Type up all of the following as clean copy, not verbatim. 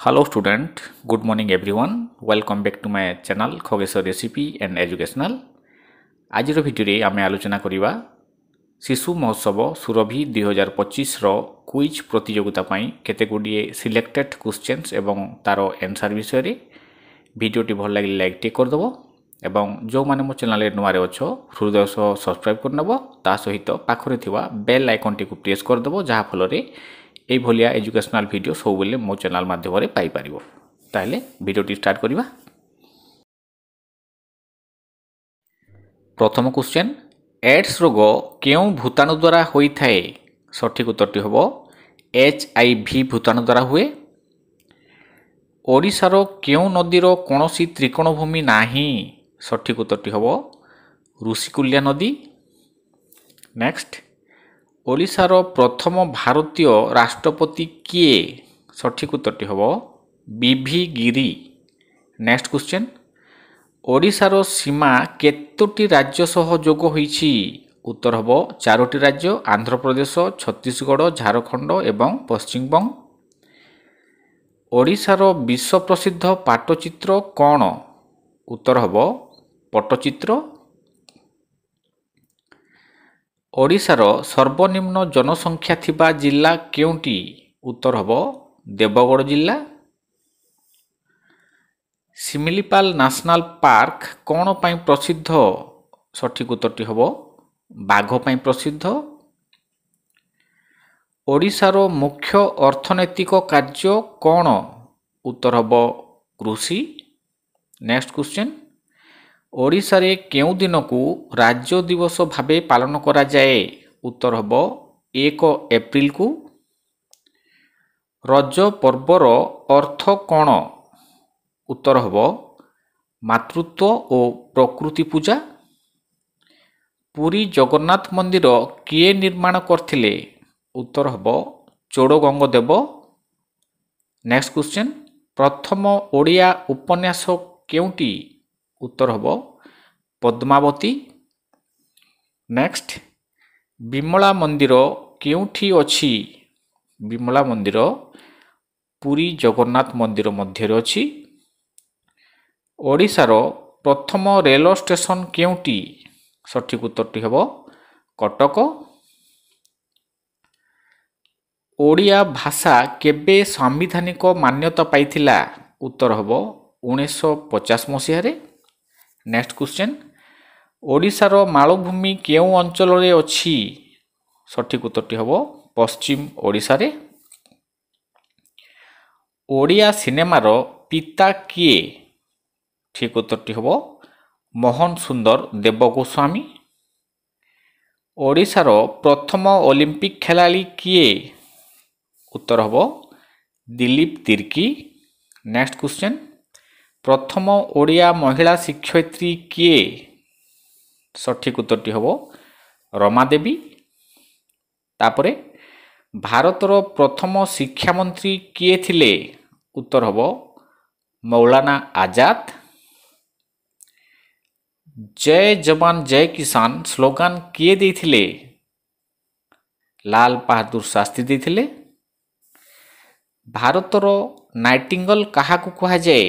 Hello student, good morning everyone. Welcome back to my channel Khogeshwar Recipe and Educational. आजिर video आम आलोचना करिबा शिशु महोत्सव सुरभि 2025 रो क्विज प्रतियोगिता पई केते गुडिए सिलेक्टेड क्वेश्चंस एवं तारो आंसर विषय रे भिडियोटी भल लागि लाइक टे कर दबो एवं जो माने मो चैनल रे नुआरे अछो हृदय सह सब्सक्राइब कर नबो ता सहित पाखरे थिवा बेल आइकन टी को प्रेस कर दबो जहा फल रे ए भलिया एजुकेशनल वीडियो सब बेले मो चैनल माध्यम रे पाई परिबो। ताले वीडियोटी स्टार्ट करिबा। प्रथम क्वेश्चन, एड्स रोग केउ भूताणु द्वारा होई थाए? सठिक उत्तरटी हबो HIV भूताणु द्वारा हुए। ओडिशार केउ नदीर कोनोसी त्रिकोणभूमि नाही? सठिक उत्तरटी हबो ऋषिकुल्या नदी। नेक्स्ट, ओडिशार प्रथम भारतीय राष्ट्रपति किए? सठिक उत्तरटी हबो BV गिरी। नेक्स्ट क्वेश्चन, ओडिशार सीमा केतोटी राज्य सह जोग होईछि? उत्तर हबो 4टी राज्य आंध्र प्रदेश, छत्तीसगढ़, झारखंड एवं पश्चिमबंग। ओडिशार विश्व प्रसिद्ध पाटचित्र कौन? उत्तर हबो पट्टचित्र। ओडिशार सर्वनिम्न जनसंख्या थिबा जिला केउंटी? उत्तर हबो देवगढ़ जिला। सिमिलीपाल नेशनल पार्क कौन पाई प्रसिद्ध? सठिक उत्तरटी हबो बाघ पाई प्रसिद्ध। ओडिशार मुख्य अर्थनैतिक कार्य कौन? उत्तर हबो कृषि। नेक्स्ट क्वेश्चन, ओडिशा रे केउ दिन को राज्य दिवस भाबे पालन करा जाए? उत्तर हबो 1 एप्रिल को। रज पर्वर अर्थ कौन? उत्तर हबो मातृत्व और प्रकृति पूजा। पुरी जगन्नाथ मंदिर किए निर्माण करथिले? उत्तर हबो चोड़गंग देव। नेक्स्ट क्वेश्चन, प्रथम ओडिया उपन्यास केउंटी? उत्तर हबो पद्मावती। नेक्स्ट, विमला मंदिर केउंठी अछि? विमला मंदिर पुरी जगन्नाथ मंदिर मध्य रे अछि। ओडिशार प्रथम रेल स्टेशन केउंटी? सठिक उत्तरटी हबो कटक। ओडिया भाषा केबे संविधानिक मान्यता पाइथिला? उत्तर हबो 1950 मसीह रे। नेक्स्ट क्वेश्चन, ओडिशार मालभूमि केउ अंचल रे अछि? सठिक उत्तरटी हबो पश्चिम ओडिशा रे। ओडिया सिनेमार पिता किए? ठीक उत्तरटी हबो मोहन सुंदर देवगोस्वामी। ओडिशार प्रथम ओलंपिक खेलाड़ी किए? उत्तर हबो दिलीप तिर्की। नेक्स्ट क्वेश्चन, प्रथम ओडिया महिला शिक्षयित्री किए? सठिक उत्तरटी हबो रमा देवी। तापरे भारतर प्रथम शिक्षा मंत्री किए थिले? उत्तर हबो मौलाना आजाद। जय जवान जय किसान स्लोगान किए देथिले? लाल बहादुर शास्त्री देथिले। भारतर नाइटिंगेल काहाकू कहा जाए?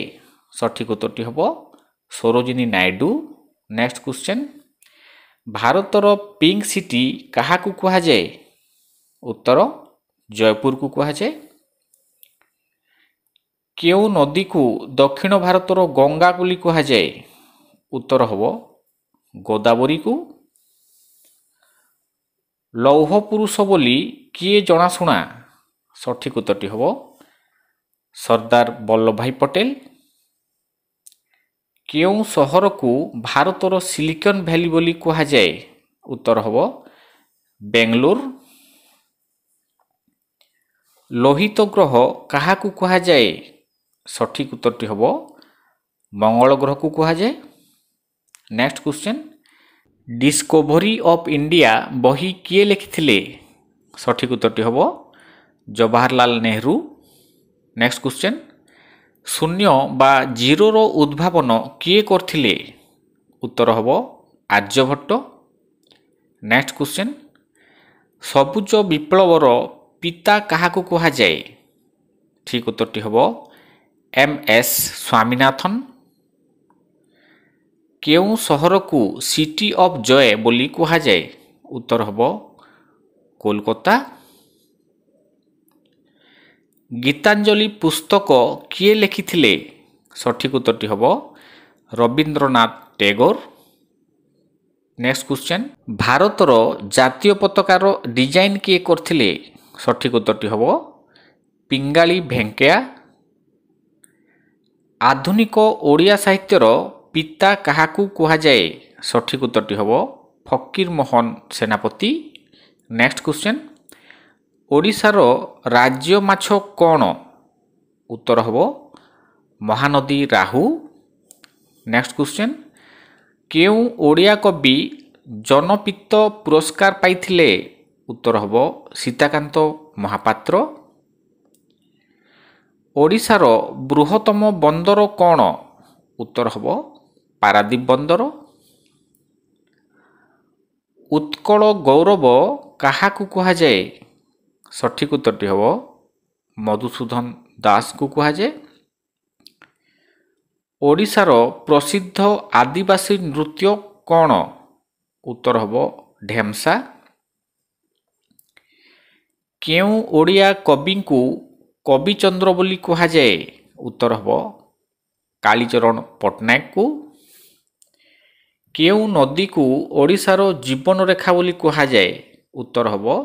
सठिक उत्तरटी हबो सरोजिनी नायडू। नेक्स्ट क्वेश्चन, भारतर पिंक सिटी काहाकू कहा जाए? उत्तर जयपुर को कहा जाए। केउ नदी को दक्षिण भारतर गंगा बोली कहा जाए? उत्तर हबो गोदावरी को। लौह पुरुष बोली किए जनाशुना? सठिक उत्तरटी हबो सरदार वल्लभ भाई पटेल। केउ सहर को भारतर सिलिकन वैली बोली कहा जाए? उत्तर हबो बेंगलुरु। लोहित ग्रह काहाकू कहा जाए? सठिक उत्तरटी हबो मंगल ग्रह को कहा जाए। Next question, discovery of India बही किए लिखिथिले? सठिक उत्तरटी हबो जवाहरलाल नेहरू। नेक्स्ट क्वेश्चन, शून्य बा जीरो रो उद्भावन किए करथिले? उत्तर हबो आर्यभट्ट। नेक्स्ट क्वेश्चन, सबुज विप्लवर पिता काहाकू कहा जाए? ठीक उत्तरटी हबो MS स्वामीनाथन। केउ सहर को सिटी ऑफ जॉय बोली कहा जाए? उत्तर हबो कोलकाता। गीतांजलि पुस्तक किए लिखिथिले? सठिक उत्तरटी हबो रवींद्रनाथ टैगोर। नेक्स्ट क्वेश्चन, भारतर जातीय पताकार डिजाइन किए करथिले? सठिक उत्तरटी हबो पिंगाली भेंकैया। आधुनिक ओडिया साहित्यर पिता काहाकू कहा जाए? सठिक उत्तरटी हबो फकीर मोहन सेनापति। नेक्स्ट क्वेश्चन, ओडिशार राज्य माछ कौन? उत्तर हबो महानदी राहु। नेक्स्ट क्वेश्चन, केउ ओडिया कवि जनपित्त पुरस्कार पाइथिले? उत्तर हबो सीताकांत महापात्र। ओडिशार बृहत्तम बंदर कौन? उत्तर हबो पारादीप बंदर। उत्कल गौरव काहाकू कहा जाए? सठिक उत्तरटी हबो मधुसूदन दास को कहा जाए। ओडिशार प्रसिद्ध आदिवासी नृत्य कौन? उत्तर हबो ढेमसा। केउ ओडिया कवि को कविचंद्र बोली कहा जाए? उत्तर हबो कालीचरण पट्टनायक को। केउ नदी को ओडिशार जीवन रेखा बोली कहा जाए? उत्तर हबो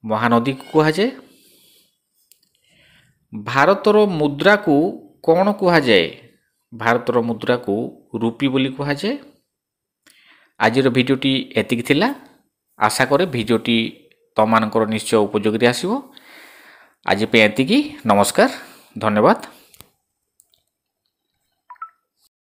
महानदी को कहा जाए। भारतर मुद्रा को कौन कहा जाए? भारतर मुद्रा को रूपी बोली कहा जाए। आजिर भिडियोटी एतिक थिला। आशा करे भिडियोटी तमानकर निश्चय उपयोगी आसिबो। आज पे एतिकी। नमस्कार, धन्यवाद।